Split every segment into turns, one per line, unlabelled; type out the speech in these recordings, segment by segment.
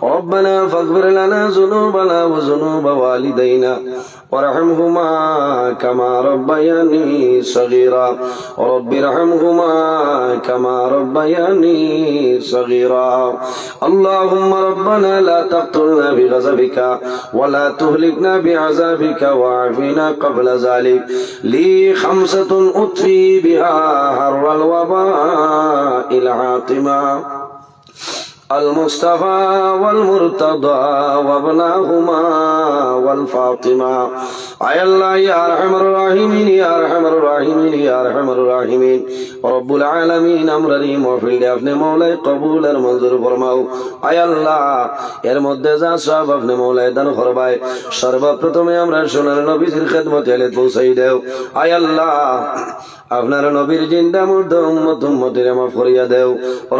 ربنا فاغفر لنا ذنوبنا وذنوب والدينا وارحمهما كما ربياني صغيرا رب ارحمهما كما ربياني صغيرا اللهم ربنا لا تقتلنا بغضبك ولا تهلكنا بعذابك وعافنا قبل ذلك لي 5 أطفي بها حر الوباء العاطمة المصطفى والمرتضى وابناهما والفاطمة أي الله يا أرحم الراحمين يا أرحم الراحمين يا أرحم الراحمين رب العالمين أمرني موفل أفنى مولاي قبول المنظر فرماও أي الله এর মধ্যে যা সব আপনি মওলাই দান করবাই সর্বপ্রথমে আমরা সোনার নবীর খিদমতে এলে পৌঁছাই দাও আয় আল্লাহ আপনার নবীর জিন্দা মুর্দা উম্মতের মাফ করিয়া দাও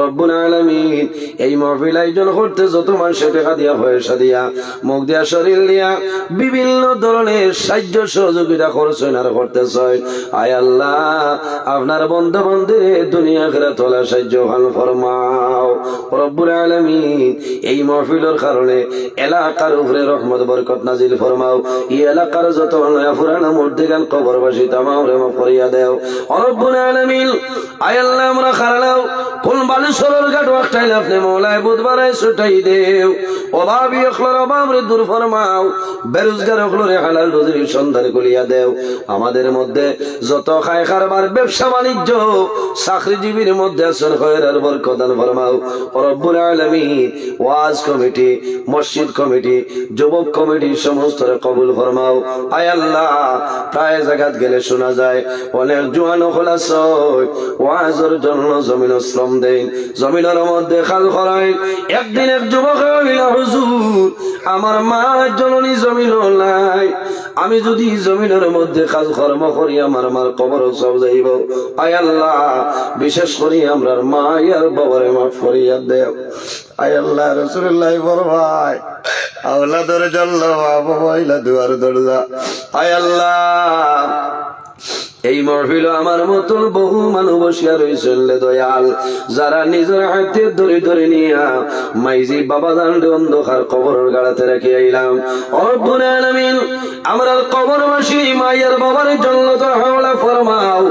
রব্বুল আলামিন এই মাহফিল আয়োজন করতে যত মানুষ টাকা দিয়া পয়সা দিয়া মুখ দিয়া শরীর দিয়া বিভিন্ন ধরনের সাহায্য সহযোগিতা করছেন আর করতেছেন আয় আল্লাহ আপনার বন্ধু বান্ধবের দুনিয়া আখিরাত ওয়ালা সাহায্য খান ফরমাও রব্বুল আলামিন এই মাহফিলের কারণে এলাকার উপরে রহমত বরকত নাজিল ফরমাও এই এলাকার যত নয়া পুরানা মুর্দিগান কবরবাসী তামামরে মাফ করিয়া দাও রব্বুল আলামিন আয় আল্লাহ আমরা খারালাও কোন বালুসরের ঘাট ওয়াক্তাইলে আপনি মওলাই বুধবারে ছুটাই দেও অভাবী অখলর অভাবরে দূর ফরমাও বেরোজগার অখলরে হালাল রুজির সন্ধান করিয়া দেও আমাদের মধ্যে যত খায় কারবার ব্যবসা বাণিজ্য চাকরিজীবীর মধ্যে আছেন খয়রার বরকত দান ফরমাও রব্বুল আলামিন ওয়াজ কমিটি মসজিদ কমিটি যুবক কমিটি সমস্ত কবুল ফরমাও আয় আল্লাহ প্রায় জায়গাত গেলে শোনা যায় অনেক জোয়ান খোলাস ওয়াজের জন্য জমিন শ্রম দেন জমিনের মধ্যে খাল খরায় একদিন এক যুবক হইল হুজুর আমার মা জননী জমিন নাই আমি যদি জমিনের মধ্যে কাজ কর্ম করি আমার মার কবর সব যাইব আয় আল্লাহ বিশেষ করে আমরা মা আর বাবারে মাফ করিয়া দেও আয় আল্লাহ রাসূলুল্লাহ ফরমায় আওলাদের জন্য বাবা হইলা দুয়ার দরজা আয় আল্লাহ এই মাহফিল আমার মতন বহু মানুষ বসিয়া রয়েছেন দয়াল যারা নিজের হাতে ধরে ধরে নিয়া মাইজি বাবা জানলে অন্ধকার কবরের গাড়াতে রেখে আইলাম রব্বুল আলামিন আমরা কবরবাসী মায়ের বাবার জন্য তো হাওলা ফরমাও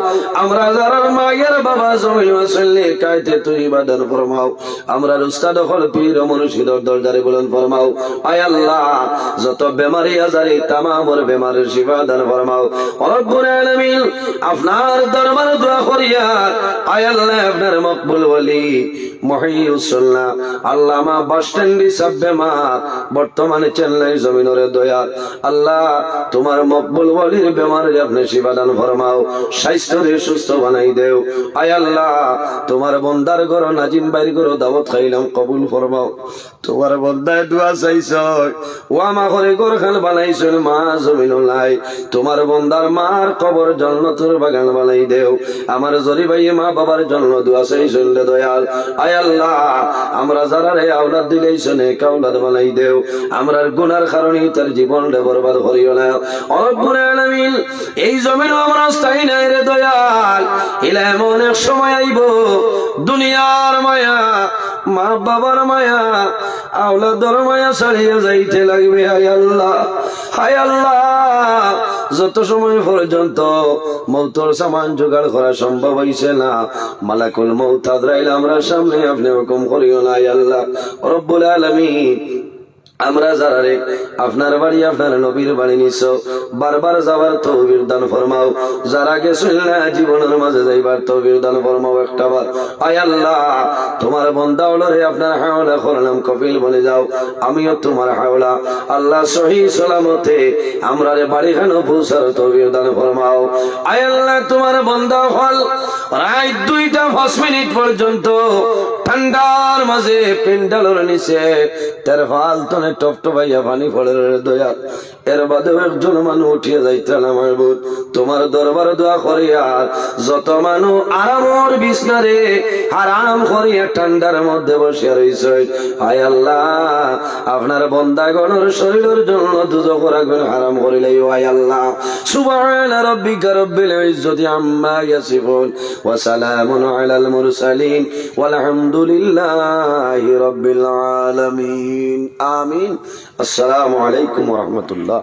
আমরা যারা মায়ের বাবা জমিন আসলে কাইতে তুই ইবাদত ফরমাও আমরা উস্তাদ হল পীর মুর্শিদ দরজারে বলেন ফরমাও আয় আল্লাহ যত বেমারি আজারি তামামের বেমারের শিফা দান ফরমাও রব্বুল আলামিন আপনার দরবারে দোয়া করিয়া আয় আল্লাহ আপনার মকবুল ওলি মহিউসুল্লাহ আল্লামা বাস স্ট্যান্ডি সাব্বেমা বর্তমানে চেন্নাই জমিনরে দয়া আল্লাহ তোমার মকবুল ওলির বেমারে আপনি শিফা দান ফরমাও স্বাস্থ্যরে সুস্থ বানাই দেও আয় আল্লাহ তোমার বন্দার ঘর নাজিম বাইর ঘর দাওয়াত খাইলাম কবুল ফরমাও তোমার বন্দায় দোয়া চাইছ ও আমা ঘরে ঘর খান বানাইছেন মা জমিন নাই তোমার বন্দার মার কবর জান্নাতের বাগান বানাই দেও আমার জরি ভাই মা বাবার জন্য দোয়া চাইছেন দয়াল আয় আল্লাহ আমরা যারা রে আওলাদ দিলেইছেন কাওলাদ বানাই দেও আমরার গুনার কারণে তার জীবনটা বরবাদ করিও না রব্বুল আলামিন এই জমিন আমরা স্থায়ী নাই রে দয়াল ইলা এমন এক সময় আইব দুনিয়ার মায়া মা বাবার মায়া আওলাদের মায়া ছাড়িয়ে যাইতে লাগবে হায় আল্লাহ যত সময় পর্যন্ত মৌতর সামান জোগাড় করা সম্ভব হইছে না মালাকুল মৌত আজরাইল আমরা সামনে আপনি হুকুম করিও না আল্লাহ রব্বুল আলামিন আমরা যারা রে আপনার বাড়ি আপনার নবীর বাড়ি নিছ বারবার যাবার তৌফিক দান ফরমাও যারা গেছেন না জীবনের মাঝে যাইবার তৌফিক দান ফরমাও একটা বার আয় আল্লাহ তোমার বান্দা হলো রে আপনার হাওলা করলাম কপিল বলে যাও আমিও তোমার হাওলা আল্লাহ সহি সালামতে আমরা রে বাড়ি খানো পৌঁছার তৌফিক দান ফরমাও আয় আল্লাহ তোমার বান্দা হল রাত 2টা 5 মিনিট পর্যন্ত ঠান্ডার মাঝে পেন্ডালের নিচে তার ফালতনে নাই টপ টপাইয়া পানি পড়ে রে দয়াল। এর বাদেও একজন মানুষ উঠিয়ে যাইতেন আমার বোধ তোমার দরবার দোয়া করিয়া যত মানুষ আরামর বিছনারে আরাম করিয়া ঠান্ডার মধ্যে বসিয়া রইছে, হায় আল্লাহ আপনার বন্দাগণের শরীরের জন্য দুজকের আগুন হারাম করিলে হায় আল্লাহ। সুবহান রাব্বিকা রাব্বিল ইজ্জাতি আম্মা ইয়াসিফুন ওয়া সালামুন আলাল মুরসালিন ওয়ালহামদুলিল্লাহি রাব্বিল আলামিন। আমিন। আসসালামু আলাইকুম ওয়া রাহমাতুল্লাহ।